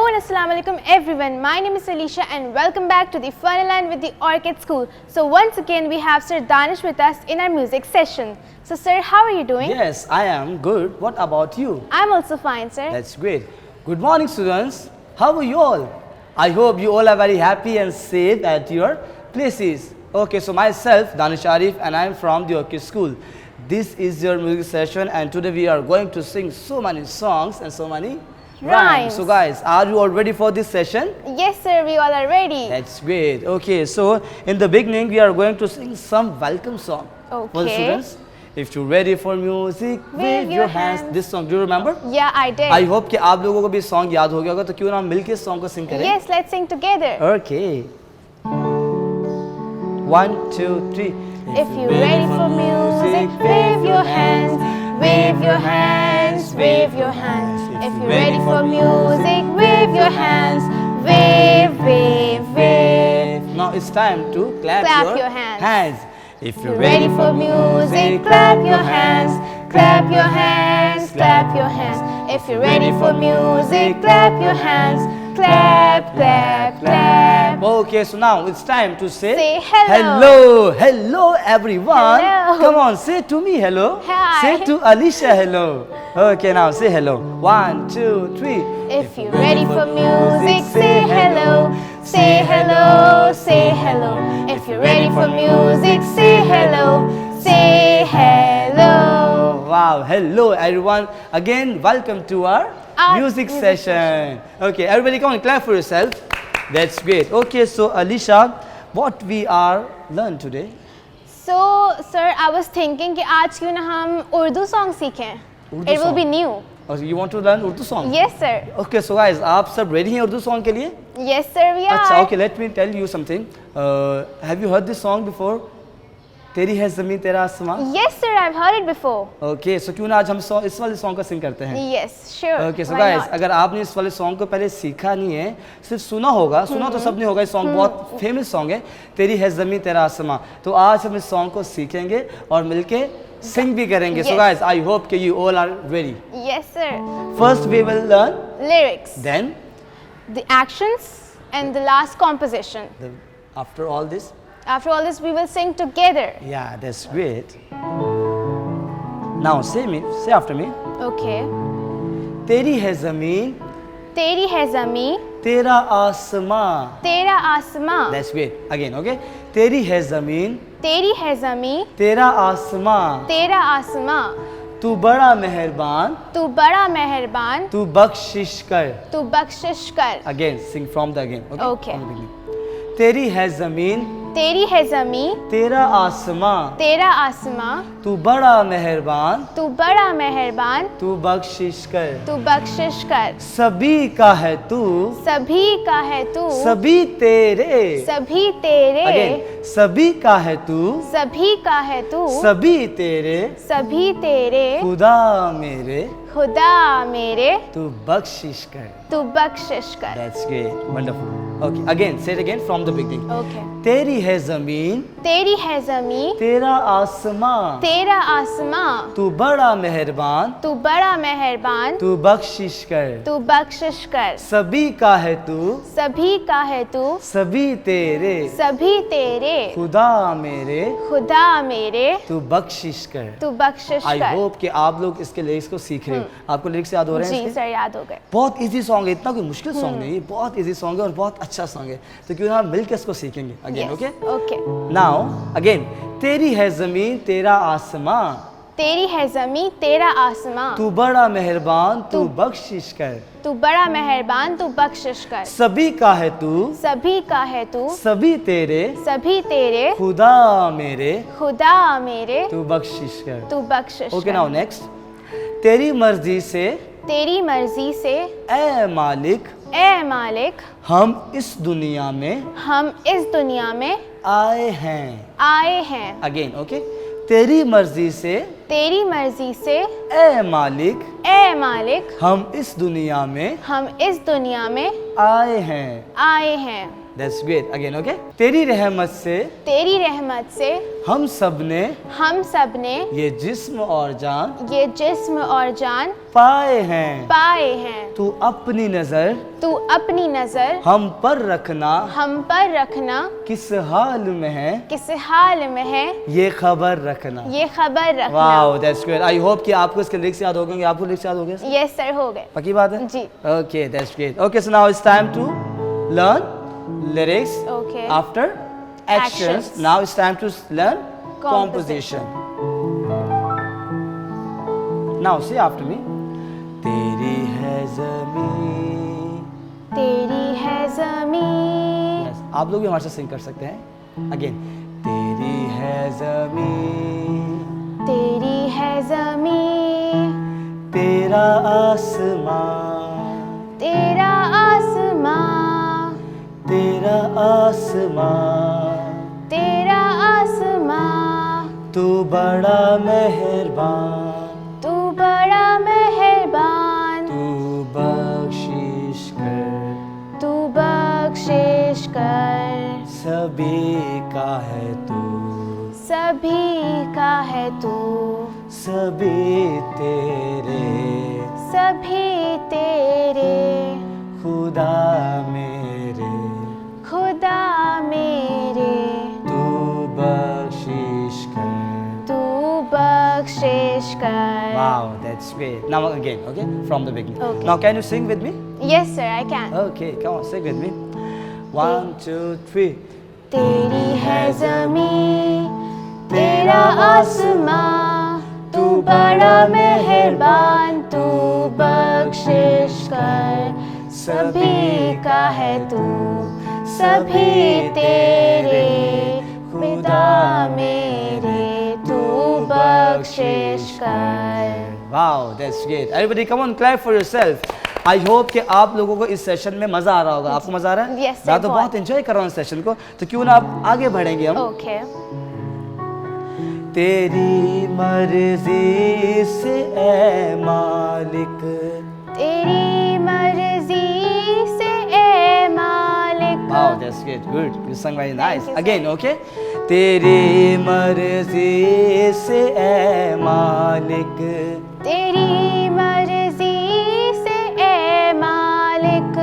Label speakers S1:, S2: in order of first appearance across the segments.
S1: and Assalamu alaikum everyone. My name is Alicia and welcome back to the Funland with the Orchid School. So once again we have Sir Danish with us in our music session. So sir, how are you doing?
S2: Yes, I am good. What about you?
S1: I'm also fine, sir.
S2: That's great. Good morning, students. How are you all? I hope you all are very happy and safe at your places. Okay, so myself, Danish Arif, and I am from the Orchid School. This is your music session and today we are going to sing so many songs and so many rhymes. So guys, are you all ready for this session?
S1: Yes sir, we all are ready.
S2: That's great. Okay, so in the beginning we are going to sing some welcome song.
S1: Okay.
S2: For the students, if you're ready for music, wave your hands. This song, do you remember?
S1: Yeah, I did.
S2: I hope कि आप लोगों को भी song याद हो गया होगा, तो क्यों ना हम मिलके इस song को sing करें?
S1: Yes, let's sing together.
S2: Okay. 1, 2, 3.
S1: If you're ready for music, wave your hands, wave your hands, wave your hands. If you're ready for music, wave your hands, wave, wave, wave.
S2: Now it's time to clap
S1: your hands.
S2: If
S1: If you're ready for music, clap your hands, clap your hands, clap your hands. If you're ready for music, clap your hands, clap, clap, clap.
S2: Okay, so now it's time to say
S1: hello.
S2: Hello everyone.
S1: Hello.
S2: Come on, say to me hello.
S1: Hi.
S2: Say to Alicia hello. Okay, now say hello. 1, 2, 3.
S1: If you're ready for music, say hello, say hello, say hello. If you're ready for music, say hello, say hello.
S2: Wow, hello everyone. Again, welcome to our music session. Okay, everybody come on, clap for yourself. That's great. Okay, so Alicia, what we are learn today?
S1: So, sir, I was thinking कि आज क्यों ना हम Urdu song सीखें?
S2: Urdu
S1: It will
S2: song.
S1: be new.
S2: Oh, you want to learn Urdu song?
S1: Yes, sir.
S2: Okay, so guys, आप सब ready हैं Urdu song के लिए?
S1: Yes, sir, we are.
S2: अच्छा, okay, let me tell you something. Have you heard this song before? तेरी है ज़मीन तेरा आसमां.
S1: Yes, sir, I've heard it before.
S2: Okay, so क्यों ना आज हम इस वाले song का sing करते हैं?
S1: Yes, sure.
S2: Okay, so
S1: Why
S2: guys,
S1: not?
S2: अगर आपने इस वाले song को पहले सीखा नहीं है, सिर्फ सुना होगा, सुना तो सबने होगा, इस song बहुत famous song है, तेरी है ज़मीन तेरा आसमां. तो आज हम इस song को सीखेंगे और मिलके sing भी करेंगे. So
S1: Yes.
S2: guys, I hope कि you all are ready.
S1: Yes, sir.
S2: First we will learn,
S1: Lyrics,
S2: then
S1: the actions, and the last composition.
S2: after all this.
S1: After all this, we will sing together.
S2: Yeah, that's great. Now say after me.
S1: Okay.
S2: तेरी है ज़मीन,
S1: तेरी है ज़मीं,
S2: तेरा आसमां.
S1: तेरा आसमां.
S2: That's great. Again, okay. तेरी है ज़मीन,
S1: तेरी है ज़मीं,
S2: तेरा आसमां.
S1: तेरा आसमां.
S2: तू बड़ा मेहरबान,
S1: तू बड़ा मेहरबान,
S2: तू बख्शिश कर.
S1: तू बख्शिश कर.
S2: Again, sing from the again. Okay.
S1: Okay.
S2: From the beginning. तेरी है ज़मीन,
S1: तेरी है ज़मीं,
S2: तेरा आसमां.
S1: तेरा आसमां.
S2: तू बड़ा मेहरबान,
S1: तू बड़ा मेहरबान,
S2: तू बख्शिश कर.
S1: तू बख्शिश कर.
S2: सभी का है तू,
S1: सभी का है तू,
S2: सभी तेरे.
S1: सभी तेरे.
S2: Again, सभी का है तू,
S1: सभी का है तू,
S2: सभी तेरे.
S1: सभी तेरे.
S2: खुदा मेरे,
S1: खुदा मेरे,
S2: तू बख्शिश कर.
S1: तू बख्शिश कर.
S2: That's great. Wonderful. Okay, again, say it again from the beginning.
S1: Okay.
S2: तेरी है ज़मीन,
S1: तेरी है ज़मीं,
S2: तेरा आसमां.
S1: तेरा आसमां.
S2: तू बड़ा मेहरबान,
S1: तू बड़ा मेहरबान,
S2: तू बख्शिश कर.
S1: तू बख्शिश कर.
S2: सभी का है तू,
S1: सभी का है तू,
S2: सभी तेरे.
S1: सभी तेरे.
S2: खुदा मेरे,
S1: खुदा मेरे,
S2: तू बख्शिश कर.
S1: तू बख्शिश
S2: आई
S1: कर.
S2: होप कि आप लोग इसके लिरिक्स को सीख रहे हो. आपको लिरिक्स याद हो रहे हैं
S1: जी
S2: इसके?
S1: सर, याद हो गए.
S2: बहुत इजी सॉन्ग है, इतना कोई मुश्किल सॉन्ग नहीं है, बहुत इजी सॉन्ग है और बहुत अच्छा सॉन्ग है. तो क्यों ना हम मिलकर इसको सीखेंगे again.
S1: Yes.
S2: Okay,
S1: Okay.
S2: Now again. तेरी है ज़मीन, तेरा आसमां.
S1: तेरी है ज़मीं, तेरा आसमां.
S2: तू बड़ा मेहरबान, तू बख्शिश कर.
S1: तू बड़ा मेहरबान, तू बख्शिश कर.
S2: सभी का है तू,
S1: सभी का है तू,
S2: सभी तेरे.
S1: सभी तेरे.
S2: खुदा मेरे,
S1: खुदा मेरे,
S2: तू बख्शिश कर.
S1: तू बख्शिश
S2: ओके,
S1: कर.
S2: Now next. तेरी मर्जी से,
S1: तेरी मर्जी से,
S2: ए मालिक,
S1: ए मालिक,
S2: हम इस दुनिया में
S1: हम इस दुनिया में
S2: आए हैं.
S1: आए हैं.
S2: Again, okay. तेरी मर्जी से,
S1: तेरी मर्जी से,
S2: ए मालिक,
S1: ए मालिक,
S2: हम इस दुनिया में
S1: हम इस दुनिया में
S2: आए हैं.
S1: आए हैं.
S2: That's great. Again, okay? तेरी रहमत से हम सब ने ये जिस्म और जान पाए हैं। तू अपनी नजर हम पर रखना किस हाल में है ये खबर रखना। Wow, that's great. I hope कि आपको इसके लिरिक्स याद हो गए। आपको लिरिक्स याद हो गए?
S1: Yes sir, हो गए।
S2: पक्की बात है?
S1: जी।
S2: Okay, that's great. Okay, so now it's time to learn lyrics.
S1: Okay.
S2: After actions. Now it's time to learn composition. Now say after me. तेरी है ज़मीं। Yes. आप लोग भी हमारे साथ सिंग कर सकते हैं। Again. तेरी है ज़मीं। तेरा आसमां। तू बड़ा मेहरबान। तू बख्शिश कर। सभी का है तू। सभी तेरे। खुदा मेरे। तू बख्शिश कर। Wow, that's great. Now again, okay? From the beginning.
S1: Okay.
S2: Now can you sing with me?
S1: Yes sir, I can.
S2: Okay, come on, sing with me. 1, 2, 3.
S1: तेरी है ज़मीं, तेरा आसमां, तू बड़ा मेहरबान, तू बख्शिश कर। सभी का है तू, सभी तेरे। खुदा मेरे, तू बख्शिश कर।
S2: Wow, that's great. Everybody come on, clap for yourself. I hope कि आप लोगों को इस सेशन में मजा आ रहा होगा। आपको मजा आ रहा है?
S1: Yes,
S2: मैं तो बहुत एंजॉय कर रहा हूँ इस सेशन को। तो क्यों ना आप आगे बढ़ेंगे हम।
S1: Okay.
S2: तेरी मर्जी से ए मालिक। तेरी मर्जी से ए मालिक। Wow, that's great. Good. You sang very nice. Again, okay? तेरी मर्जी से ए मालिक। तेरी मर्जी से ए मालिक।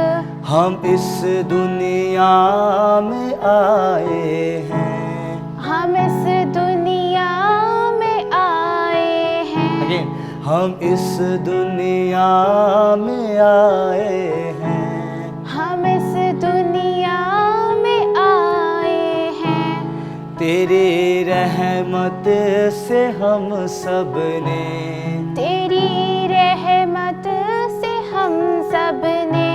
S2: हम इस दुनिया में आए हैं। हम इस दुनिया में आए हैं। Again. हम इस दुनिया में आए हैं। हम इस दुनिया में आए हैं। तेरी रहमत से हम सब ने। तेरी रहमत से हम सब ने।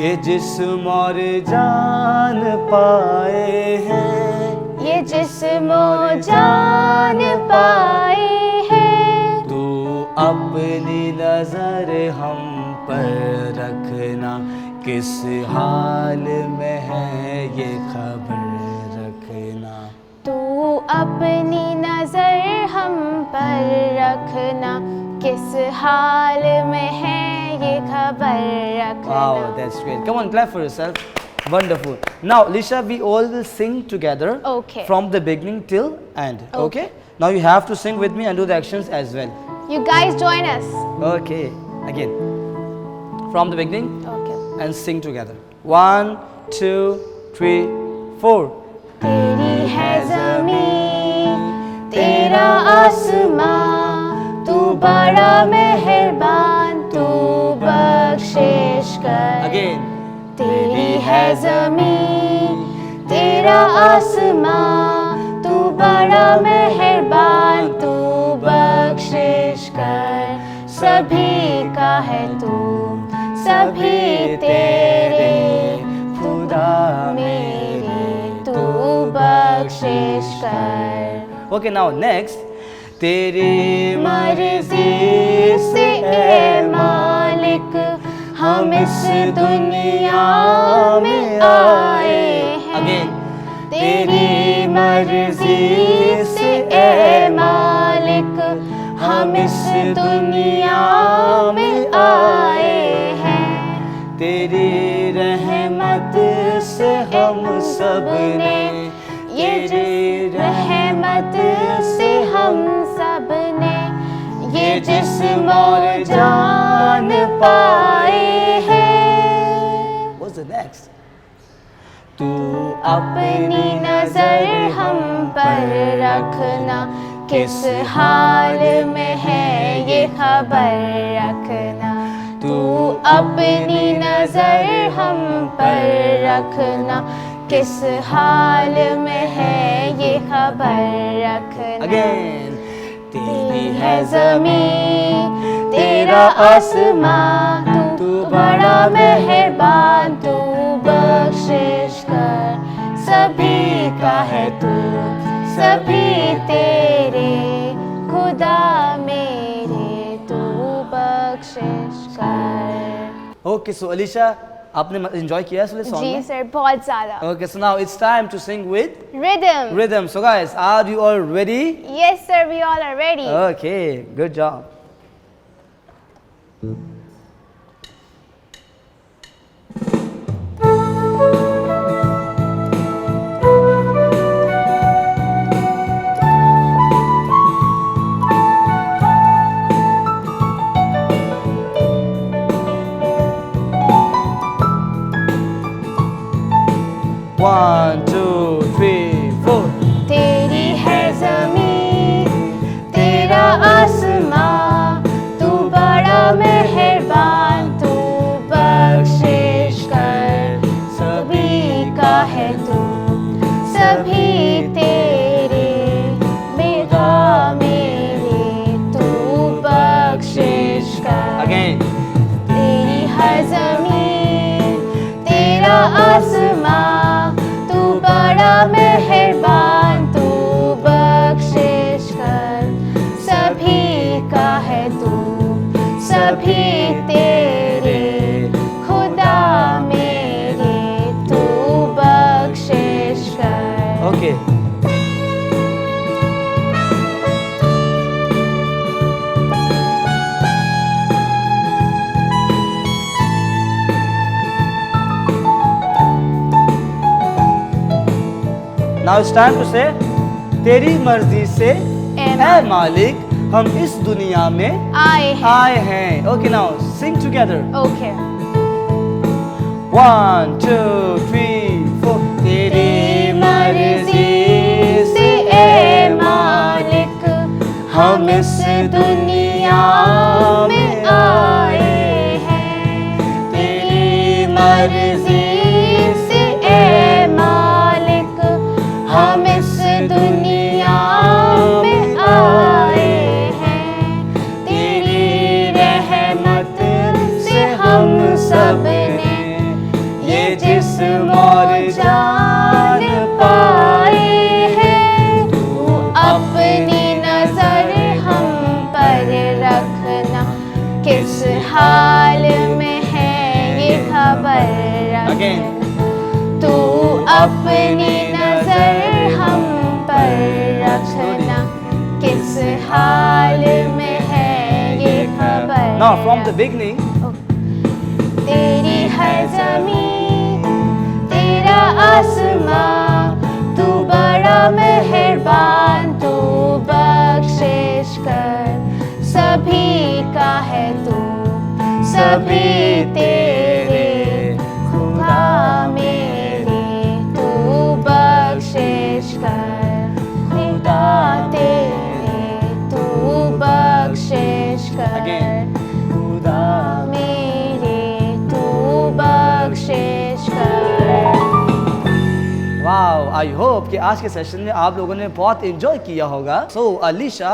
S2: ये जिस्म और जान पाए हैं। ये जिस्म और जान पाए हैं। तू अपनी नजर हम पर रखना किस हाल में है ये खबर रखना। तू अपनी नजर हम पर रखना किस हाल में है ये खबर रखना। Wow, that's great. Come on, clap for yourself. Wonderful. Now, Lisha, we all will sing together.
S1: Okay.
S2: From the beginning till end. Okay. Now you have to sing with me and do the actions as well.
S1: You guys join us.
S2: Okay. Again. From the beginning.
S1: Okay.
S2: And sing together. 1, 2, 3, 4.
S1: तेरी है ज़मीं, तेरा आसमां, तू बड़ा मेहरबान, तू बख्शिश कर।
S2: Again.
S1: तेरी है ज़मीं, तेरा आसमां, तू बड़ा मेहरबान, तू बख्शिश कर। सभी का है तू, सभी तेरे। खुदा मेरे, तू बख्शिश कर।
S2: Okay, now next. तेरी
S1: मर्जी से ए मालिक, हम इस दुनिया में आए हैं।
S2: Again.
S1: तेरी मर्जी से ए मालिक, हम इस दुनिया में आए हैं।
S2: तेरी रहमत से हम
S1: सबने, ये जिस रहमत से हम सबने ये जिस्म और जान पाए हैं।
S2: What's the next?
S1: तू अपनी नजर हम पर रखना, किस हाल में है ये खबर रखना। तू अपनी नजर हम पर रखना, किस हाल में है ये खबर रखना।
S2: Again.
S1: तेरी है ज़मीन तेरा आसमां, तू बड़ा मेहरबान, तू बख्शिश कर सभी का है तू, सभी तेरे खुदा मेरे, तू बख्शिश कर।
S2: Okay, so Alisha, आपने enjoy किया इस सॉन्ग
S1: जी
S2: में?
S1: सर, बहुत ज़्यादा।
S2: Okay, so now it's time to sing with
S1: Rhythm.
S2: rhythm. So guys, are you all ready?
S1: Yes sir, we all are ready.
S2: Okay, good job. One, two, three, four.
S1: तेरी है ज़मीन तेरा आसमां, तू बड़ा मेहरबान, तू बख्शिश कर सभी का है तू, सभी तेरे बेगा मेरे, तू बख्शिश कर।
S2: Again.
S1: तेरी हर ज़मीन तेरा आसमां, तू बड़ा मेहरबान, तू बख्शिश कर सभी का है तू, सभी तेरे खुदा मेरे, तू बख्शिश कर।
S2: Okay. Now it's time to say तेरी मर्जी से ऐ मालिक हम इस दुनिया में आए हैं। Okay, now sing together.
S1: Okay.
S2: 1, 2, 3, 4. तेरी मर्जी
S1: से ऐ मालिक हम इस दुनिया में आए हैं। तेरी मर्जी से ऐ मालिक हम इस दुनिया में आए हैं। तेरी रहमत से हम सबने ये जिस्म और जान पाए हैं। तू अपनी नजर हम पर रखना, किस हाल में है ये खबर रखना। तू अपनी नजर हम पर रखना, किस हाल में है ये खबर।
S2: Now from the beginning.
S1: तेरी हर ज़मीन तेरा आसमां, तू बड़ा मेहरबान, तू बख्शिश कर सभी का है तू, सभी तेरे खुदा मेरे, तू बख्शिश कर खुदा तेरे, तू बख्शिश कर खुदा मेरे, तू बख्शिश कर।
S2: वाओ, आई होप कि आज के सेशन में आप लोगों ने बहुत एंजॉय किया होगा। सो अलीशा,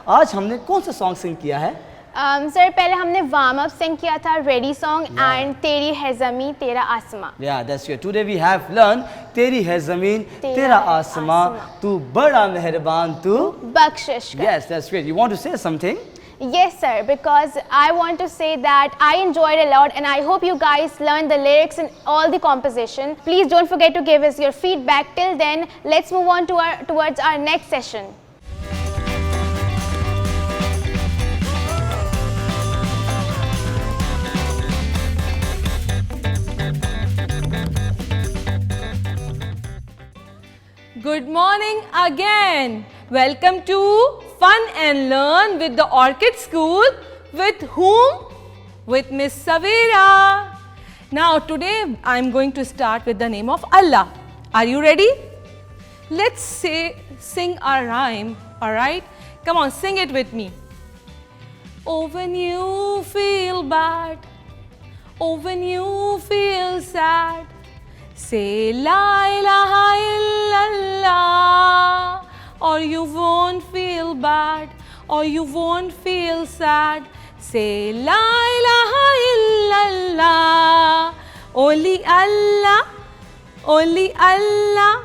S2: आज हमने कौन सा सॉन्ग सिंग किया है?
S1: सर पहले हमने वार्म अप सिंग किया था, रेडी सॉन्ग एंड तेरी है ज़मीन तेरा आसमां।
S2: Yeah, that's good. Today we have learned तेरी है ज़मीन तेरा आसमां, तू बड़ा मेहरबान, तू
S1: बख्शिश कर।
S2: Yes, that's great. You want to say something?
S1: Yes sir, because I want to say that I enjoyed a lot and I hope you guys learned the lyrics and all the composition. Please don't forget to give us your feedback. Till then, let's move on to towards our next session.
S3: Good morning again. Welcome to Fun and Learn with the Orchid School. With whom? With Miss Savera. Now today I am going to start with the name of Allah. Are you ready? Let's sing a rhyme. Alright? Come on, sing it with me. Oh, when you feel bad, oh, when you feel sad, say La ilaha illallah, or you won't feel bad, or you won't feel sad. Say La ilaha illallah. Only Allah, only Allah,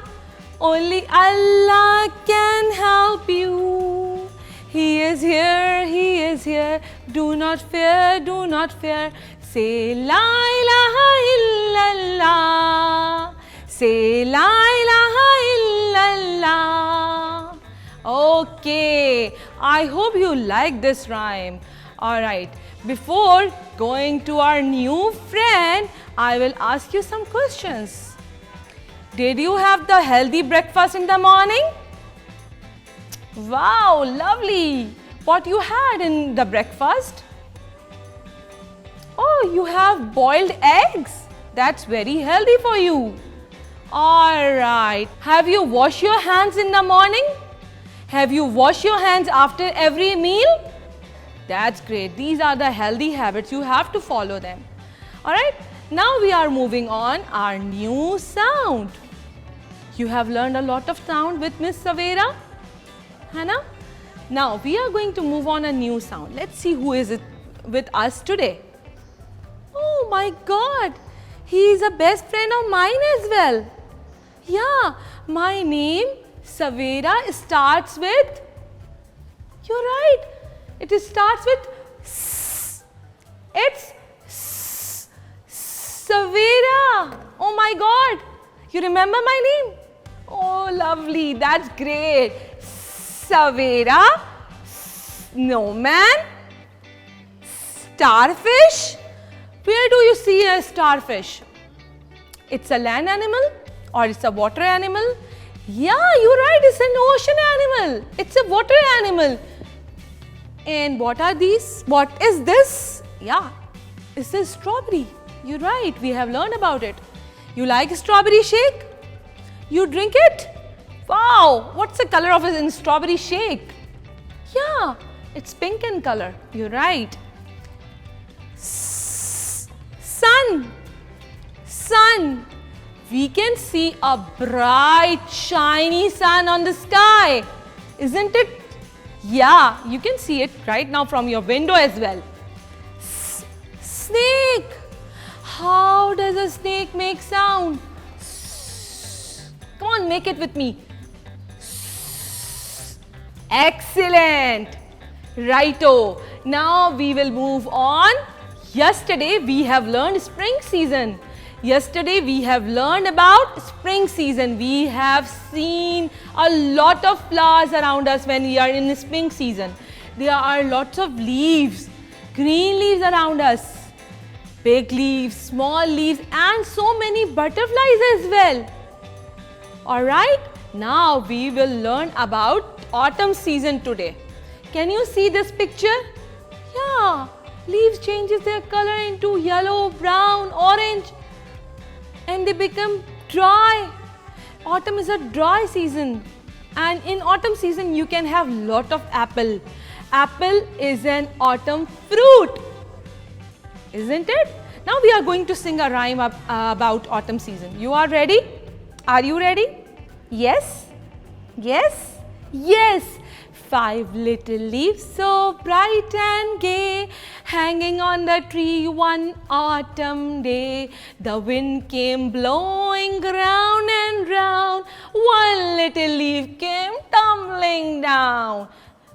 S3: only Allah can help you. He is here, He is here. Do not fear, do not fear. Say La ilaha illallah. Say La ilaha illallah. Okay, I hope you like this rhyme. Alright, before going to our new friend, I will ask you some questions. Did you have the healthy breakfast in the morning? Wow, lovely. What you had in the breakfast? Oh, you have boiled eggs. That's very healthy for you. Alright, have you washed your hands in the morning? Have you washed your hands after every meal? That's great. These are the healthy habits. You have to follow them. Alright, now we are moving on our new sound. You have learned a lot of sound with Miss Savera, Hannah. Now we are going to move on a new sound. Let's see who is it with us today. Oh my God, he is a best friend of mine as well. Yeah, my name Savera starts with, you're right, it starts with S. It's S. Savera. Oh my God, you remember my name? Oh lovely, that's great. Savera, snowman, starfish. Where do you see a starfish? It's a land animal or it's a water animal? Yeah, you're right, it's an ocean animal. It's a water animal. And what are these? What is this? Yeah, this is strawberry. You're right, we have learned about it. You like strawberry shake? You drink it? Wow, what's the color of a strawberry shake? Yeah, it's pink in color. You're right. Sun. Sun. We can see a bright, shiny sun on the sky. Isn't it? Yeah, you can see it right now from your window as well. Snake. How does a snake make sound? Come on, make it with me. Excellent. Righto. Now we will move on. Yesterday we have learned spring season. Yesterday we have learned about spring season. We have seen a lot of flowers around us when we are in spring season. There are lots of leaves, green leaves around us. Big leaves, small leaves and so many butterflies as well. Alright, now we will learn about autumn season today. Can you see this picture? Yeah, leaves changes their color into yellow, brown, orange and they become dry. Autumn is a dry season and in autumn season you can have lot of apple. Apple is an autumn fruit, isn't it? Now we are going to sing a rhyme about autumn season. You are ready? Are you ready? Yes? Yes? Yes! 5 little leaves so bright and gay, hanging on the tree one autumn day. The wind came blowing round and round, one little leaf came tumbling down.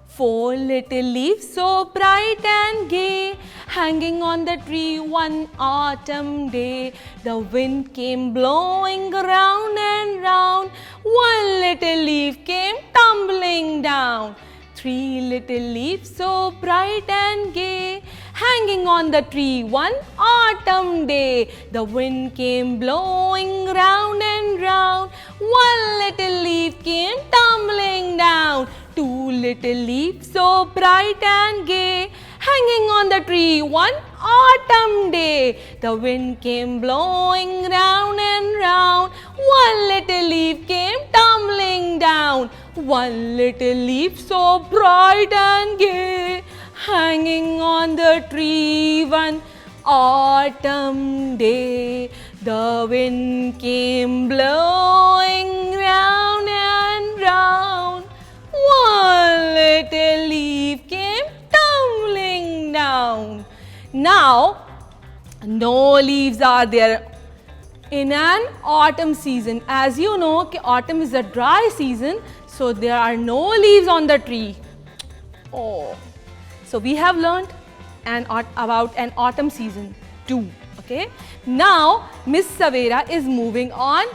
S3: 4 little leaves so bright and gay, hanging on the tree one autumn day. The wind came blowing round and round, one little leaf came tumbling down. 3 little leaves so bright and gay, hanging on the tree one autumn day. The wind came blowing round and round. One little leaf came tumbling down. Two little leaves so bright and gay, hanging on the tree one autumn day. The wind came blowing round and round. One little leaf came tumbling down. One little leaf so bright and gay, hanging on the tree one autumn day. The wind came blowing round and round. One little leaf came tumbling down. Now, no leaves are there in an autumn season. As you know, autumn is a dry season, so there are no leaves on the tree. Oh, so we have learned about an autumn season too. Okay. Now, Miss Savera is moving on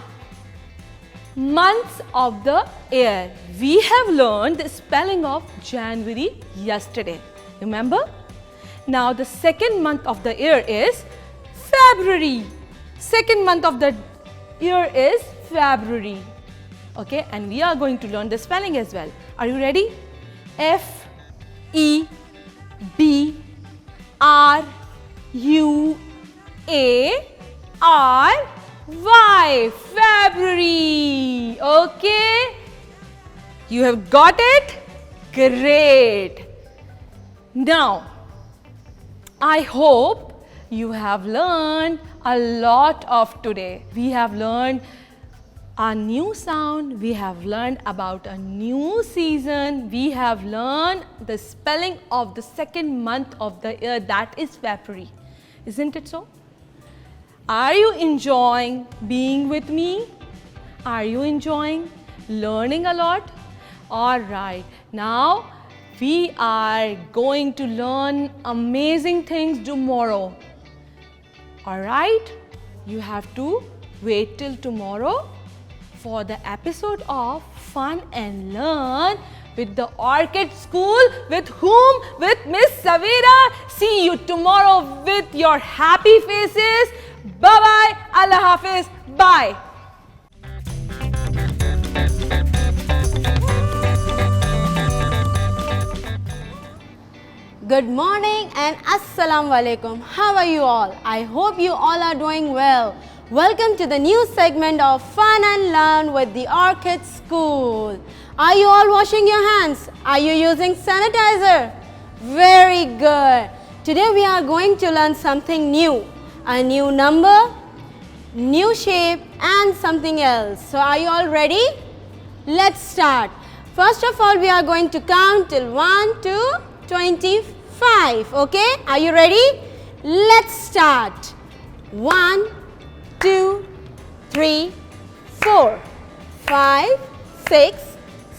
S3: months of the year. We have learned the spelling of January yesterday. Remember? Now the second month of the year is February. Second month of the year is February. Okay, and we are going to learn the spelling as well. Are you ready? F-E-B-R-U-A-R-Y. February. Okay. You have got it? Great. Now, I hope you have learned a lot of today. We have learned a new sound, we have learned about a new season, we have learned the spelling of the second month of the year, that is February. Isn't it so? Are you enjoying being with me? Are you enjoying learning a lot? Alright, now we are going to learn amazing things tomorrow. Alright, you have to wait till tomorrow for the episode of Fun and Learn with the Orchid School. With whom? With Miss Savera. See you tomorrow with your happy faces. Bye-bye. Allah Hafiz. Bye.
S1: Good morning and Assalamu alaikum. How are you all? I hope you all are doing well. Welcome to the new segment of Fun and Learn with the Orchid School. Are you all washing your hands? Are you using sanitizer? Very good. Today we are going to learn something new. A new number, new shape and something else. So are you all ready? Let's start. First of all, we are going to count till 1 to 25. Okay? Are you ready? Let's start. 1, 2, 3, 4, 5, 6,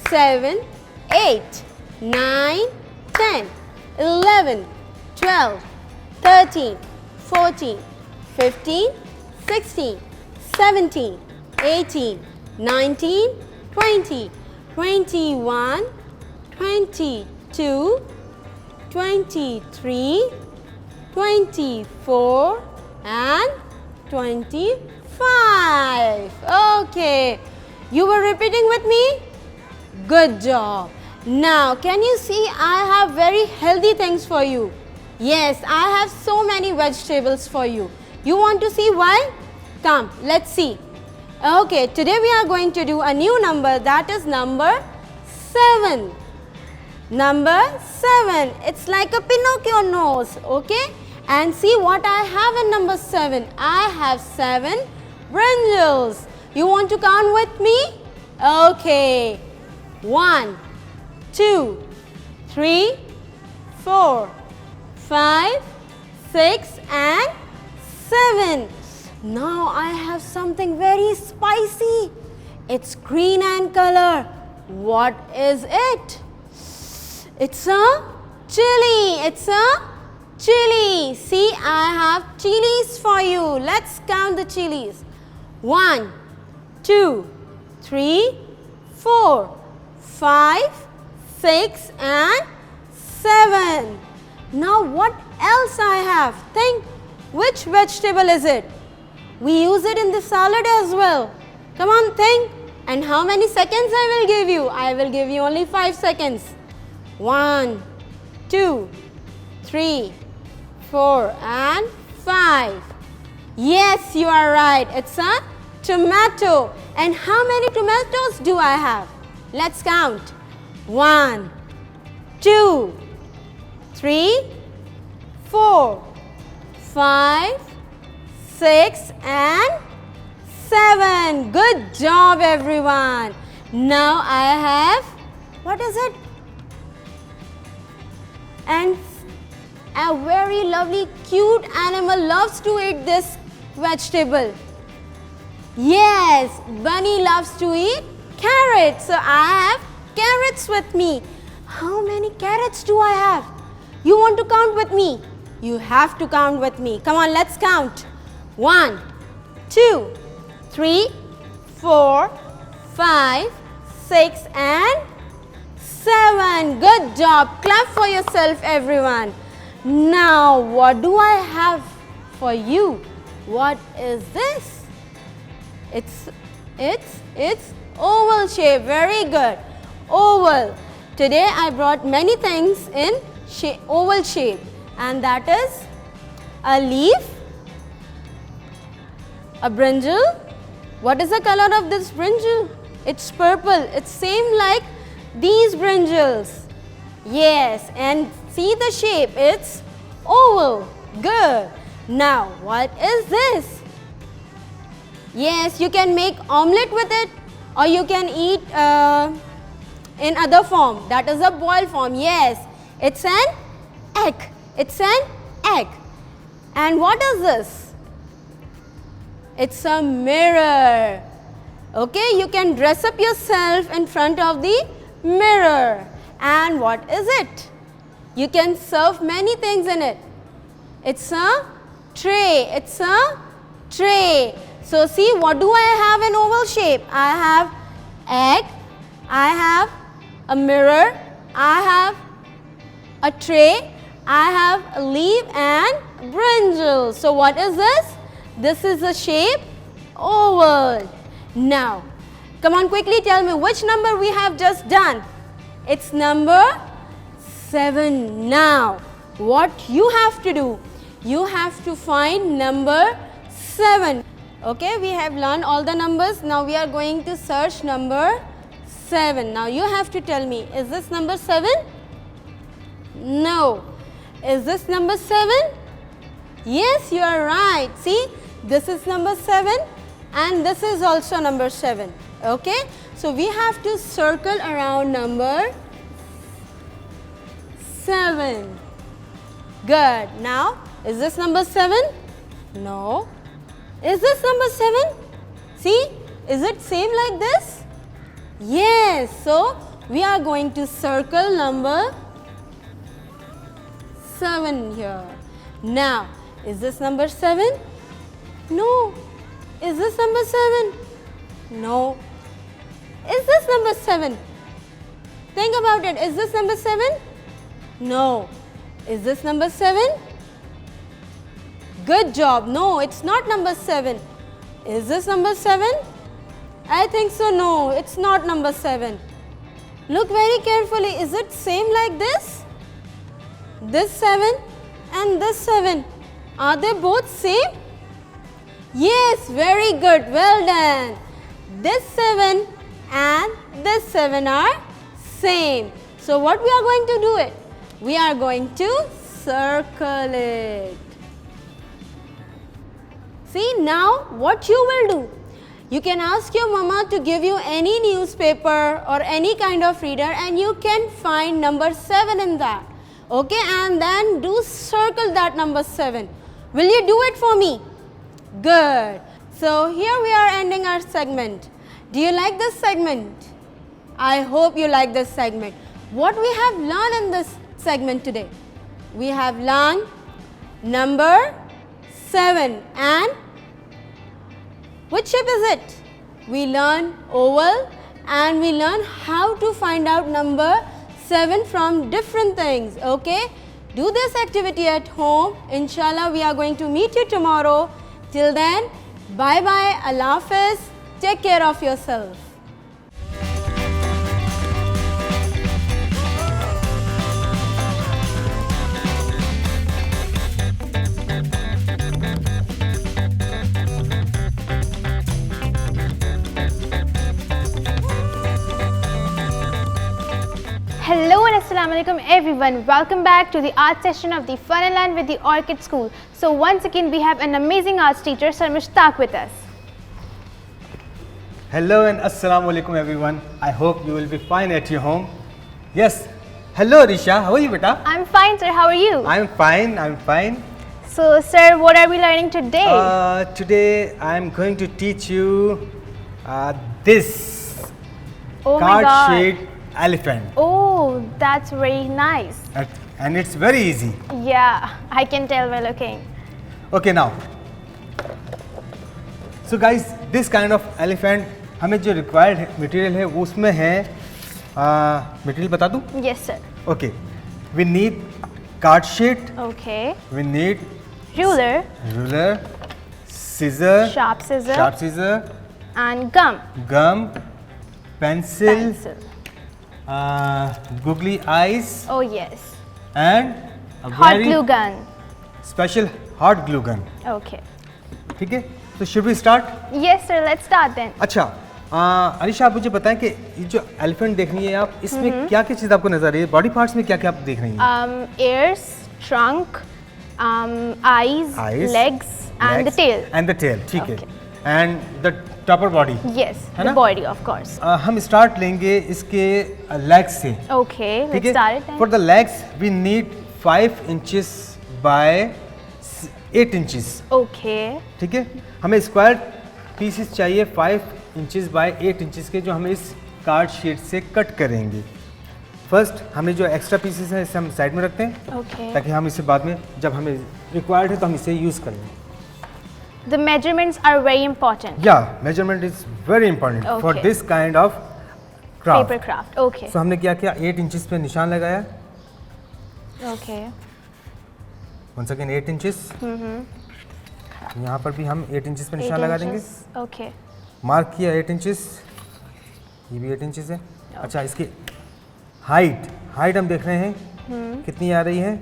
S1: 7, 8, 9, 10, 11, 12, 13, 14, 15, 16, 17, 18, 19, 20, 21, 22, 23, 24 and 25. Okay, you were repeating with me? Good job. Now, can you see I have very healthy things for you? Yes, I have so many vegetables for you. You want to see why? Come, let's see. Okay, today we are going to do a new number, that is number 7. Number 7. It's like a Pinocchio nose, okay? And see what I have in number 7. I have 7 brinjals. You want to count with me? Okay. 1, 2, 3, 4, 5, 6 and 7. Now I have something very spicy. It's green in color. What is it? It's a chili. It's a chili. See, I have chilies for you. Let's count the chilies. 1, 2, 3, 4, 5, 6 and 7. Now what else I have? Think, which vegetable is it? We use it in the salad as well. Come on, think. And how many seconds I will give you? I will give you only 5 seconds. 1, 2, 3, 4 and 5. Yes, you are right. It's a tomato. And how many tomatoes do I have? Let's count. 1, 2, 3, 4, 5, 6 and 7. Good job, everyone. Now I have, what is it? And a very lovely cute animal loves to eat this vegetable. Yes, bunny loves to eat carrots. So I have carrots with me. How many carrots do I have? You want to count with me? You have to count with me. Come on, let's count. 1, 2, 3, 4, 5, 6 and 7. Good job. Clap for yourself, everyone. Now, what do I have for you? What is this? It's oval shape. Very good. Oval. Today I brought many things in oval shape, and that is a leaf, a brinjal. What is the color of this brinjal? It's purple. It's same like these brinjals. Yes, and see the shape. It's oval. Good. Now, what is this? Yes, you can make omelette with it, or you can eat in other form. That is a boiled form. Yes, it's an egg. It's an egg. And what is this? It's a mirror. Okay, you can dress up yourself in front of the mirror. And what is it? You can serve many things in it. It's a tray. It's a tray. So see, what do I have in oval shape? I have egg, I have a mirror, I have a tray, I have a leaf and brinjal. So what is this? This is the shape oval. Now, come on, quickly tell me which number we have just done. It's number 7. Now, what you have to do? You have to find number 7. Okay, we have learned all the numbers. Now we are going to search number 7. Now you have to tell me, is this number 7? No. Is this number 7? Yes, you are right. See, this is number 7 and this is also number 7. Okay, so we have to circle around number 7. Good. Now, is this number 7? No. Is this number 7? See, is it same like this? Yes, so we are going to circle number 7 here. Now, is this number 7? No. Is this number 7? No. Is this number 7? Think about it. Is this number 7? No. Is this number 7? Good job. No, it's not number 7. Is this number 7? I think so. No, it's not number 7. Look very carefully. Is it same like this? This 7 and this 7. Are they both same? Yes, very good. Well done. This 7 and this 7 are same. So what we are going to do it? We are going to circle it. See, now what you will do? You can ask your mama to give you any newspaper or any kind of reader and you can find number 7 in that. Okay, and then do circle that number 7. Will you do it for me? Good. So here we are ending our segment. Do you like this segment? I hope you like this segment. What we have learned in this segment today? We have learned number 7 and which shape is it? We learn oval and we learn how to find out number 7 from different things. Okay, Do this activity at home. Inshallah, we are going to meet you tomorrow. Till then, bye bye. Allah Hafiz. Take care of yourself.
S4: Hello and Assalamu alaikum everyone. Welcome back to the art session of the Fun and Learn with the Orchid School. So once again we have an amazing arts teacher Sir Mushtaq with us.
S5: Hello and Assalamu alaikum everyone. I hope you will be fine at your home. Yes. Hello Risha, how are you beta?
S4: I'm fine sir, how are you?
S5: I'm fine.
S4: So sir, what are we learning today?
S5: Today I'm going to teach you this
S4: Oh my
S5: card
S4: god.
S5: shaped elephant.
S4: Oh, that's very nice.
S5: And it's very easy.
S4: Yeah, I can tell by looking.
S5: Okay now. So guys, this kind of elephant हमें जो required material है उसमें है material बता दूँ?
S4: Yes sir.
S5: Okay. We need card sheet.
S4: Okay.
S5: We need
S4: Ruler,
S5: ruler, scissor,
S4: sharp scissor, and gum.
S5: gum, pencil,
S4: Pencil.
S5: googly eyes,
S4: Oh yes.
S5: and a
S4: Hot
S5: very
S4: glue gun.
S5: special hot glue gun.
S4: Okay.
S5: ठीक है? तो should we start?
S4: Yes sir, let's start then.
S5: अच्छा, अनिशा आप मुझे बताएं कि ये जो एलिफेंट देख रही हैं आप, इसमें क्या क्या चीज़ आपको नजर आ रही है? बॉडी पार्ट्स में क्या क्या आप देख रही हैं?
S4: Ears, trunk, eyes, legs, and the tail.
S5: And the tail, ठीक है.
S4: Okay.
S5: And the topper body.
S4: Yes,
S5: है
S4: the
S5: ना?
S4: body of course.
S5: हम स्टार्ट लेंगे इसके legs से.
S4: Okay,
S5: ठीक
S4: let's
S5: है?
S4: start it then.
S5: For the legs, we need 5 inches by 8 inches.
S4: Okay.
S5: ठीक है? हमें स्क्वायर पीसेस चाहिए 5 inches by 8 inches के, जो हमें इस कार्ड शीट से कट करेंगे. फर्स्ट हमें जो एक्स्ट्रा पीसेस हैं इसे हम साइड में रखते हैं,
S4: Okay.
S5: ताकि हम इसे बाद में जब हमें रिक्वायर्ड है तो हम इसे यूज़ कर लें.
S4: The measurements are very important.
S5: या measurement is very important for
S4: Okay.
S5: This kind of craft.
S4: Paper craft. Okay.
S5: तो हमने क्या किया, 8 inches पे निशान लगाया.
S4: Okay.
S5: Once again 8 inches. यहाँ पर भी हम 8 inches पे
S4: 8
S5: निशान लगा देंगे.
S4: inches. Okay.
S5: मार्क किया 8 inches. ये भी 8 inches है. अच्छा, इसकी हाइट हम देख रहे हैं कितनी आ रही है,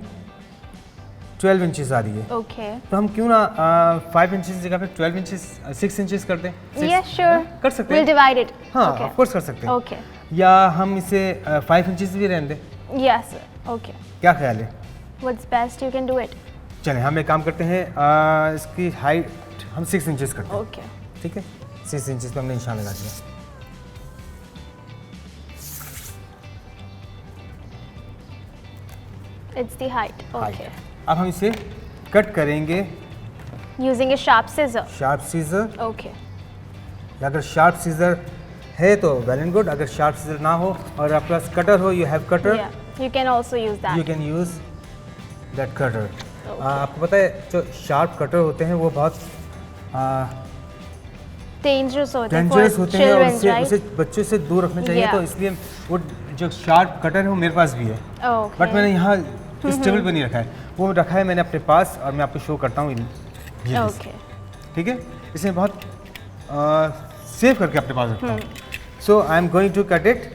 S5: 12 inches आ रही है.
S4: Okay.
S5: तो हम क्यों ना 5 inches की जगह पे 12 inches 6 inches कर दें?
S4: Yes, sure.
S5: कर सकते
S4: We'll
S5: हैं.
S4: divide it.
S5: हाँ,
S4: Okay.
S5: ऑफ कोर्स कर सकते हैं.
S4: Okay.
S5: या हम इसे 5 inches भी रहने दें.
S4: Yes, sir. Okay.
S5: क्या ख्याल है?
S4: What's best? You can do it.
S5: चलें हम एक काम करते हैं, इसकी हाइट हम 6 inches करते हैं.
S4: Okay.
S5: ठीक है, 6 inches पे हमने निशान लगा दिया.
S4: It's the height. Okay.
S5: अब हम इसे कट करेंगे
S4: Using a sharp scissor.
S5: Sharp scissor.
S4: Okay.
S5: अगर शार्प सीजर है तो वेल एंड गुड, अगर शार्प सीजर ना हो और आपके पास कटर हो, you have cutter,
S4: Yeah. You can also use that.
S5: You can use that cutter. आपको पता है जो शार्प कटर होते हैं वो बहुत
S4: Dangerous होते हैं
S5: डेंजरस
S4: for
S5: होते हैं और
S4: children,
S5: उसे
S4: right?
S5: बच्चों से दूर रखना चाहिए.
S4: Yeah.
S5: तो इसलिए वो जो शार्प कटर है वो मेरे पास भी है,
S4: Okay.
S5: बट मैंने यहाँ इस टेबल पे नहीं रखा है. वो रखा है मैंने अपने पास और मैं आपको शो करता हूँ.
S4: Okay.
S5: ठीक है, इसे बहुत सेव करके अपने पास रखता हूँ. So I am going to cut it.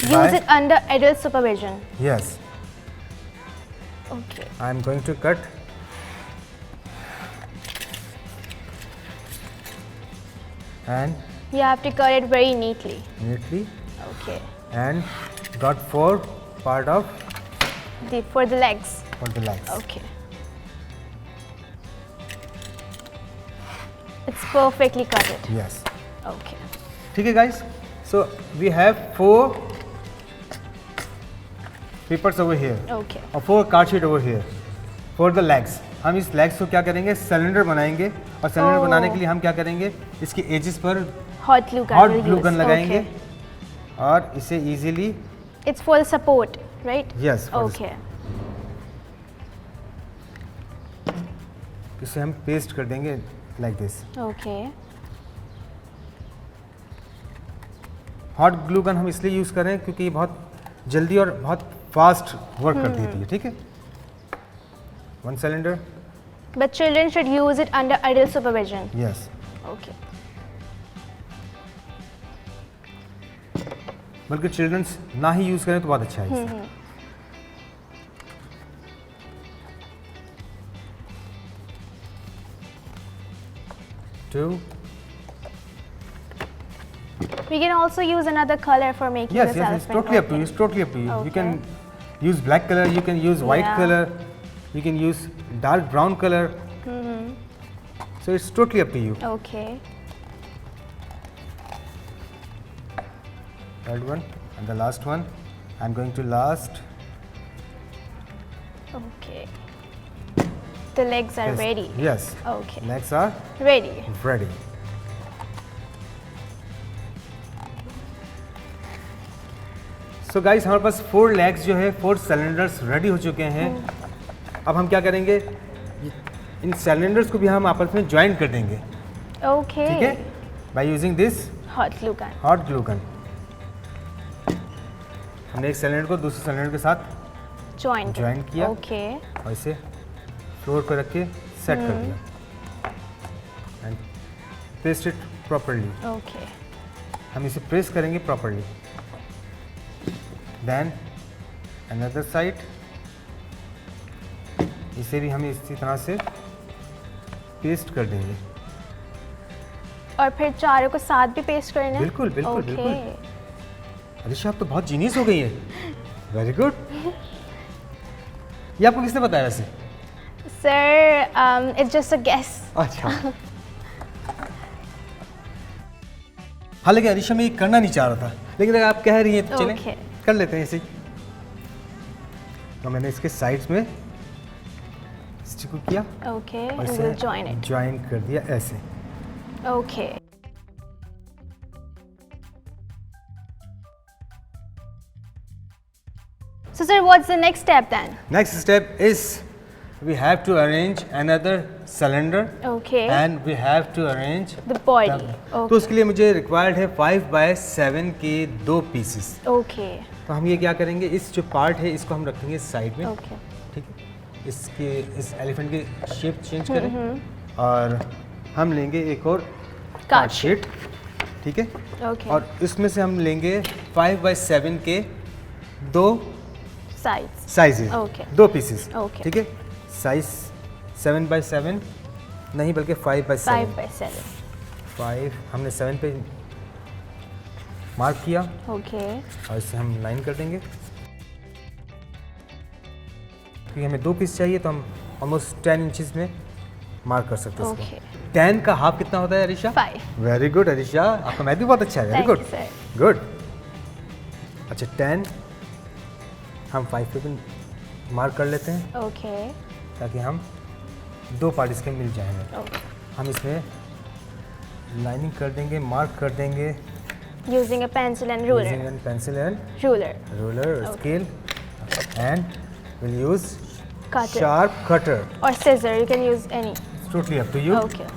S4: Use it under adult supervision.
S5: Yes,
S4: Okay.
S5: I am going to cut. And
S4: You have to cut it very neatly.
S5: neatly
S4: Okay.
S5: and got 4 part of
S4: For the legs.
S5: for the legs.
S4: Okay. It's perfectly cut it.
S5: Yes.
S4: Okay.
S5: ठीक है guys. So we have 4 papers over here.
S4: Okay.
S5: और 4 card sheet over here for the legs. हम इस legs को क्या करेंगे, cylinder बनाएंगे और सिलेंडर बनाने के लिए हम क्या करेंगे, इसकी एजेस पर
S4: Hot glue gun.
S5: Hot
S4: we'll
S5: glue
S4: use.
S5: Gun लगाएंगे
S4: Okay.
S5: और इसे easily.
S4: It's for the support, right?
S5: Yes, for the
S4: Okay.
S5: इसे हम पेस्ट कर देंगे like this.
S4: Okay.
S5: Hot glue gun हम इसलिए यूज़ कर रहे हैं क्योंकि ये बहुत जल्दी और बहुत फास्ट वर्क करती है, ठीक है। 1 cylinder.
S4: But children should use it under adult supervision.
S5: Yes,
S4: Okay.
S5: बल्कि चिल्ड्रंस ना ही यूज़ करें तो बहुत अच्छा है इससे। 2।
S4: We can also use another color for making
S5: Yes,
S4: this
S5: yes, it's
S4: elephant.
S5: totally up to you.
S4: Okay.
S5: It's totally up to you. You
S4: Okay.
S5: can use black color, you can use white
S4: Yeah.
S5: color, you can use dark brown color. So it's totally up to you.
S4: Okay.
S5: Third one and the last one. I'm going to last.
S4: Okay. The legs are
S5: Yes.
S4: ready.
S5: Yes.
S4: Okay.
S5: Legs are
S4: Ready.
S5: ready. So guys, हमारे पास 4 legs जो है 4 cylinders ready हो चुके हैं। अब हम क्या करेंगे, इन cylinders को भी हम आपस में join कर देंगे,
S4: Okay.
S5: ठीक है, by using this
S4: Hot glue gun.
S5: hot glue gun। हमने एक सिलेंडर को दूसरे सिलेंडर के साथ
S4: Join.
S5: Join किया।
S4: Okay.
S5: और इसे फ्लोर पर रख के सेट कर दिया and paste it properly.
S4: Okay.
S5: हम इसे प्रेस करेंगे प्रॉपरली। देन अनदर साइड, इसे भी हम इसी तरह से पेस्ट कर देंगे।
S4: और फिर चारों को साथ भी पेस्ट करना है?
S5: बिल्कुल, बिल्कुल,
S4: Okay.
S5: बिल्कुल। अलिशा, आप तो बहुत जीनियस हो गई है। Very good. ये आपको किसने बताया वैसे?
S4: Sir, it's just a guess.
S5: अच्छा। हालांकि अरिशा में ये करना नहीं चाह रहा था, लेकिन अगर आप कह रही हैं तो चलें
S4: Okay.
S5: कर लेते हैं ऐसे ही। तो मैंने इसके साइड्स में स्टिक किया
S4: Okay.
S5: और
S4: And
S5: इसे
S4: we'll join it.
S5: ज्वाइन कर दिया ऐसे।
S4: Okay. So sir, what's the next step then?
S5: Next step is we have to arrange another cylinder
S4: Okay.
S5: And we have to arrange
S4: The body.
S5: तो
S4: Okay.
S5: उसके लिए मुझे required है 5x7 के 2 pieces.
S4: Okay.
S5: तो हम ये क्या करेंगे, इस जो पार्ट है इसको हम रखेंगे साइड में,
S4: Okay.
S5: ठीक है। इसके इस एलिफेंट की शेप चेंज करें और हम लेंगे एक और कार्ड शीट, ठीक है।
S4: Okay.
S5: और इसमें से हम लेंगे 5x7 के 2
S4: Sides.
S5: Sizes,
S4: Okay.
S5: 2 pieces,
S4: Okay.
S5: ठीक है। साइज 7x7 नहीं बल्कि 5x7।
S4: 5x7.
S5: 5 हमने 7 पे मार्क किया
S4: Okay.
S5: और इसे हम लाइन कर देंगे, क्योंकि हमें 2 पीस चाहिए तो हम ऑलमोस्ट 10 इंचेस में मार्क कर सकते हैं
S4: Okay.
S5: इसको। 10 का हाफ कितना होता है अरिशा?
S4: 5.
S5: वेरी गुड अरिशा, आपका मैथ भी बहुत अच्छा है। Very
S4: Thank
S5: good,
S4: you, sir.
S5: Good. अच्छा 10 हम 5 पे भी मार्क कर लेते हैं
S4: Okay.
S5: ताकि हम 2 पार्ट इसके मिल जाएंगे।
S4: Okay.
S5: हम इसमें लाइनिंग कर देंगे, मार्क कर देंगे
S4: Using a pencil and ruler.
S5: Using pencil and
S4: Ruler.
S5: ruler or scale, and we'll use
S4: Cutter.
S5: sharp cutter.
S4: Or scissor. You can use any.
S5: It's totally up to you.
S4: Okay.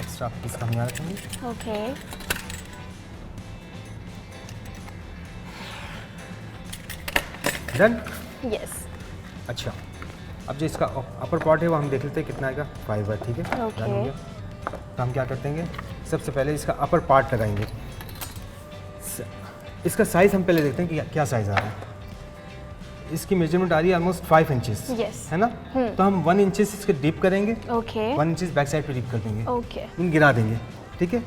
S5: Extra piece हम यहाँ रखेंगे।
S4: Okay.
S5: Done?
S4: Yes.
S5: अच्छा, अब जो इसका upper part है वो हम देख लेते हैं कितना आएगा। 5 है, ठीक है।
S4: Okay.
S5: Done हो गया। तो हम क्या करते हैं, सबसे पहले इसका अपर पार्ट लगाएंगे। इसका साइज़ हम पहले देखते हैं कि क्या साइज़ आ रहा है। इसकी मेजरमेंट आ रही है ऑलमोस्ट 5 इंचेस,
S4: Yes.
S5: है ना। तो हम 1 इंचेस इसके डीप करेंगे,
S4: Okay.
S5: 1 इंचेस बैक साइड पे डीप कर देंगे,
S4: Okay.
S5: गिरा देंगे, ठीक है।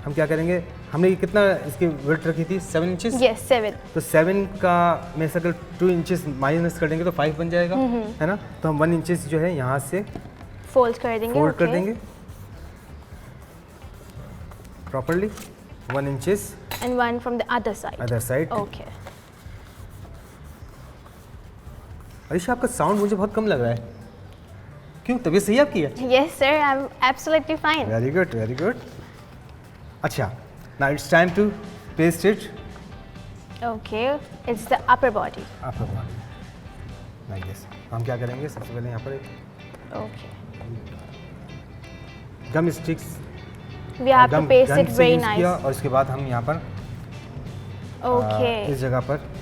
S5: हम क्या करेंगे, हमने ये कितना इसकी विड्थ रखी थी 7 इंचेस,
S4: Yes. 7.
S5: तो 7 का में से अगर 2 इंचेस माइनस कर देंगे तो 5 बन जाएगा, है ना। तो हम 1 इंचेस जो है यहाँ से
S4: Fold कर देंगे.
S5: फोल्ड कर
S4: okay.
S5: देंगे properly, 1 inches
S4: And one from the other side.
S5: Other side.
S4: Okay.
S5: Arisha, आपका साउंड मुझे बहुत कम लग रहा है, क्यों, तबीयत सही है आपकी है?
S4: Yes, sir. I'm absolutely fine.
S5: Very good, very good. अच्छा, now it's time to paste it
S4: Okay. It's the upper body.
S5: Upper body like this. हम क्या करेंगे, सबसे पहले यहाँ पर एक
S4: Okay.
S5: Gum sticks
S4: We have to
S5: gum
S4: paste
S5: gun
S4: it
S5: से
S4: very
S5: use
S4: nice.
S5: किया और इसके बाद हम यहाँ पर
S4: Okay.
S5: इस जगह पर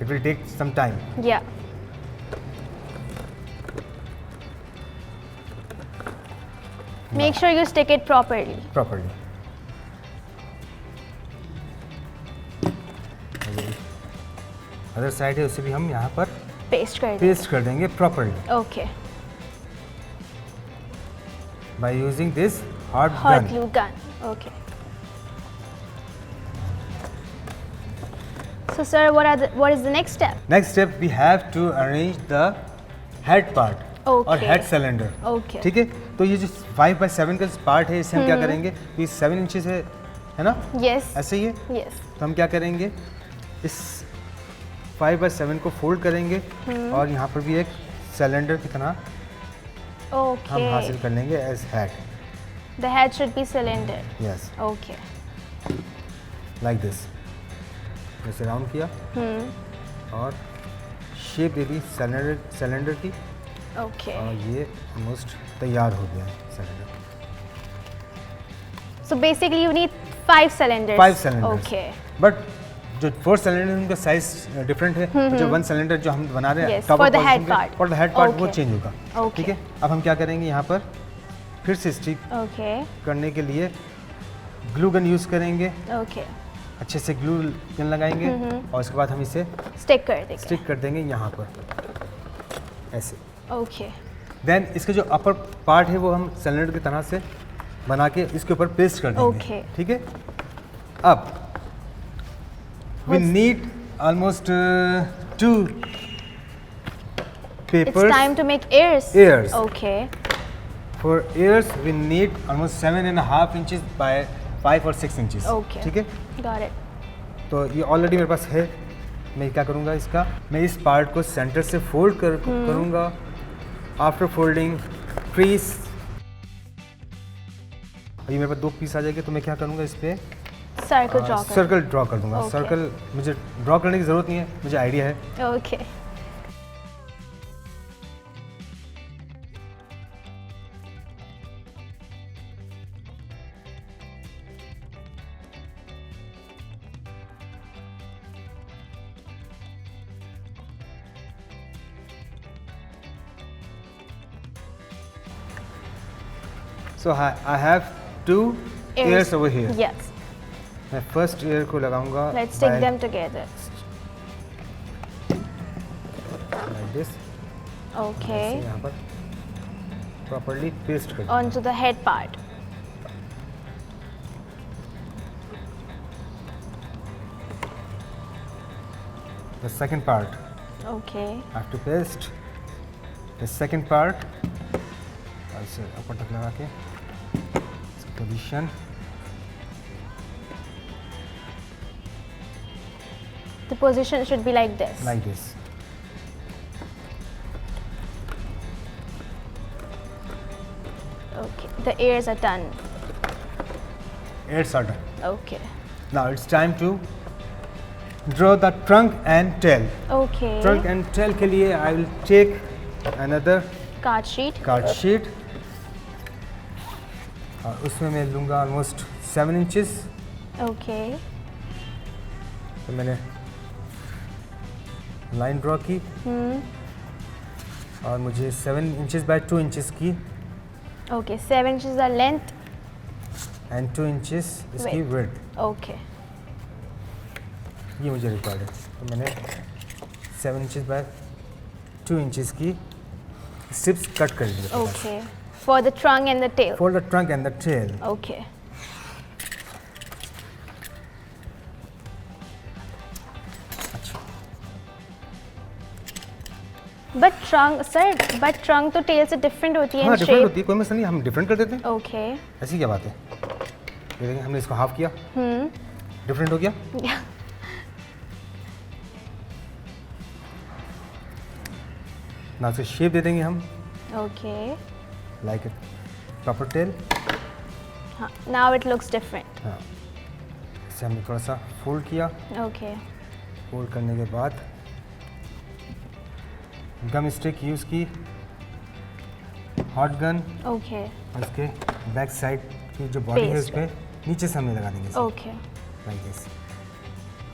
S5: it will take some time.
S4: Yeah. Make sure you stick it properly.
S5: properly. Other side है उसे भी हम यहाँ पर
S4: Paste कर दें.
S5: पेस्ट कर देंगे properly
S4: Okay.
S5: by using this hot
S4: Hot
S5: gun.
S4: glue gun. Okay. So sir, what is the next step?
S5: Next step we have to arrange the head part और
S4: Okay.
S5: head cylinder.
S4: Okay.
S5: ठीक है, तो ये जो 5x7 का part है इसे हम क्या करेंगे, ये 7 इंचेस है ना,
S4: Yes.
S5: ऐसे ही है,
S4: Yes.
S5: तो हम क्या करेंगे, इस 5x7 को फोल्ड करेंगे और यहाँ पर भी एक सिलेंडर की तरह हम हासिल
S4: Okay.
S5: कर लेंगे as head.
S4: The head should be cylinder.
S5: Yes,
S4: Okay.
S5: Like this. जैसे राउंड किया और शेप दे दी सिलेंडर की
S4: Okay.
S5: और ये ऑलमोस्ट तैयार हो गया है cylinder.
S4: So basically you need 5 cylinders.
S5: 5 cylinders.
S4: Okay.
S5: But जो 4 सिलेंडर उनका साइज डिफरेंट है, जो 1 सिलेंडर जो हम बना रहे हैं
S4: Yes, for the head part.
S5: For the head part वो
S4: Okay.
S5: चेंज होगा.
S4: Okay.
S5: ठीक है, अब हम क्या करेंगे, यहाँ पर फिर से स्टिक
S4: Okay.
S5: करने के लिए ग्लू गन यूज़ करेंगे.
S4: Okay.
S5: अच्छे से ग्लू गन लगाएंगे और उसके बाद हम इसे
S4: Stick कर देंगे.
S5: स्टिक कर देंगे यहाँ पर ऐसे.
S4: Okay.
S5: देन इसके जो अपर पार्ट है वो हम सिलेंडर की तरह से बना के इसके ऊपर पेस्ट कर देंगे.
S4: Okay.
S5: ठीक है, अब we need almost 2
S4: It's
S5: papers.
S4: time to make ears.
S5: Ears.
S4: Okay.
S5: For ears we need almost 7.5 inches by 5 or 6 inches.
S4: Okay.
S5: ठीक है,
S4: Got it.
S5: तो ये ऑलरेडी मेरे पास है. मैं क्या करूँगा, इसका मैं इस पार्ट को सेंटर से फोल्ड करूँगा. आफ्टर फोल्डिंग क्रीज, ये मेरे पास 2 पीस आ जाएंगे, तो मैं क्या करूँगा, इस पर
S4: Circle draw कर.
S5: सर्कल ड्रॉ कर दूंगा.
S4: Okay.
S5: सर्कल मुझे ड्रॉ करने की ज़रूरत नहीं है, मुझे आइडिया है.
S4: Okay.
S5: So I have 2 ears over here.
S4: Yes.
S5: मैं फर्स्ट ईयर को लगाऊंगा.
S4: Let's stick them together.
S5: like this.
S4: Okay.
S5: यहाँ पर प्रॉपर्ली पेस्ट कर.
S4: Onto the head part.
S5: The second part
S4: Okay.
S5: I have to paste the second part. और इसे ऊपर तक लगा के position.
S4: The position should be like this.
S5: like this.
S4: Okay. The ears are done.
S5: Ears are done.
S4: Okay.
S5: Now it's time to draw the trunk and tail.
S4: Okay.
S5: Trunk and tail के लिए I will take another
S4: Card sheet.
S5: card sheet और उसमें मैं लूँगा almost 7 inches.
S4: Okay.
S5: तो मैंने line draw की और मुझे 7 inches by 2 inches की
S4: Okay. 7 inches are length.
S5: and 2 inches इसकी width.
S4: Okay.
S5: ये मुझे रिक्वायर्ड है, तो मैंने 7 inches by 2 inches की स्ट्रिप्स कट कर दी.
S4: Okay. For the trunk and the tail.
S5: For the trunk and the tail.
S4: Okay. But trunk तो tail से different होती है
S5: हाँ
S4: in
S5: डिफरेंट
S4: shape.
S5: होती है, कोई मसला नहीं, हम डिफरेंट कर देते हैं.
S4: Okay.
S5: ऐसी क्या बात है, ये देखिए हमने इसको हाफ किया, डिफरेंट हो गया.
S4: Yeah.
S5: ना उसे शेप दे देंगे हम
S4: Okay.
S5: Like proper tail.
S4: Now it looks different.
S5: हाँ, इसे हमने थोड़ा सा फोल्ड किया।
S4: Okay.
S5: फोल्ड करने के बाद गम स्टिक यूज़ की, हॉट गन,
S4: Okay.
S5: और इसके बैक साइड की जो बॉडी है
S4: Paste
S5: उस पर नीचे से हमने लगा देंगे
S4: Okay.
S5: Like this.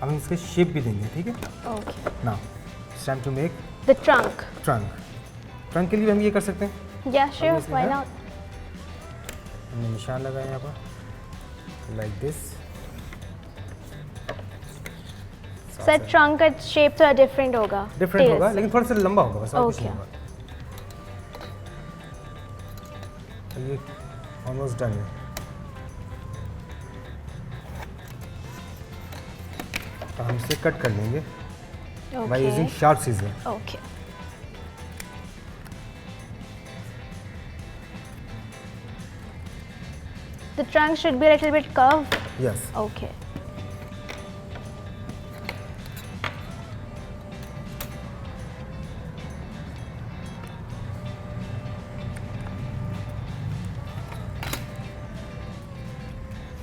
S5: अब हम इसके शेप भी देंगे, ठीक है।
S4: Okay.
S5: Now it's time to make
S4: The trunk.
S5: Trunk. Trunk के लिए भी हम ये कर सकते हैं।
S4: Yeah, sure.
S5: Obviously,
S4: Why
S5: huh?
S4: not?
S5: हमने निशान लगाया यहाँ पर लाइक दिस।
S4: Sir, trunk का shape थोड़ा different होगा.
S5: Different
S4: Tails.
S5: होगा लेकिन थोड़ा सा लंबा होगा, बस और कुछ
S4: Okay.
S5: नहीं होगा। तो ये ऑलमोस्ट डन है। तो हम इसे कट कर लेंगे by using
S4: Okay.
S5: Sharp scissor.
S4: Okay. The trunk should be a little bit curved.
S5: Yes.
S4: Okay.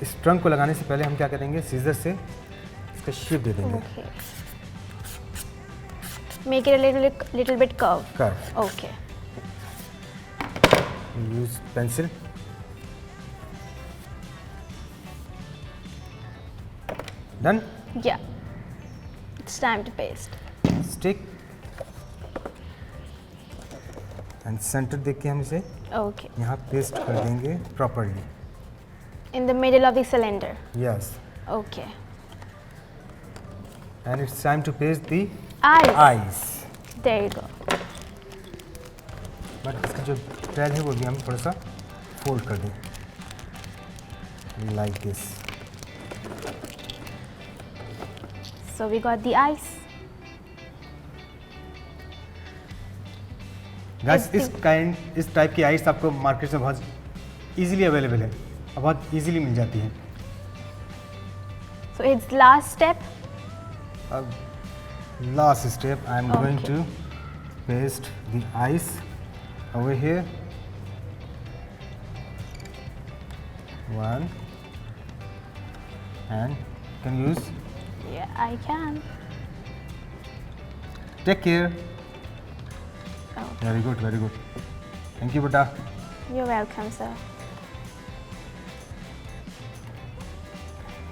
S5: इस ट्रंक को लगाने से पहले हम क्या करेंगे, सीजर से इसका शेप दे देंगे।
S4: Okay. Make it a little bit curved.
S5: Curve.
S4: Okay.
S5: Use pencil. Done.
S4: Yeah. It's time to paste.
S5: Stick and centre देख के हम इसे
S4: Okay.
S5: यहाँ पेस्ट कर देंगे properly.
S4: In the middle of the cylinder.
S5: Yes.
S4: Okay.
S5: And it's time to paste the
S4: Eyes.
S5: Eyes.
S4: There you go.
S5: But इसका जो trail है वो भी हम थोड़ा सा फोल्ड कर दें like this.
S4: So we got the eyes.
S5: Guys इस टाइप की आइस आपको मार्केट में बहुत इजीली अवेलेबल है और बहुत इजीली मिल जाती है।
S4: So it's last step.
S5: अब last step I am going
S4: Okay.
S5: To paste the eyes over here. One and can use.
S4: Yeah, I can.
S5: Take care.
S4: Okay.
S5: Very good very good. Thank you बेटा।
S4: You're welcome, sir.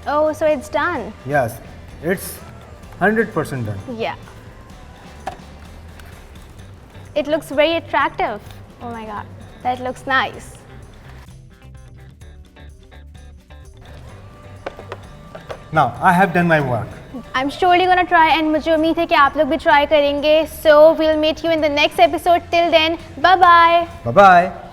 S4: Oh, so it's done.
S5: Yes it's 100% done.
S4: Yeah. It looks very attractive. Oh my god, that looks nice.
S5: Now I have done my work.
S4: I'm surely gonna try and मुझे उम्मीद है कि आप लोग भी try करेंगे. So we'll meet you in the next episode. Till then, bye bye.
S5: Bye bye.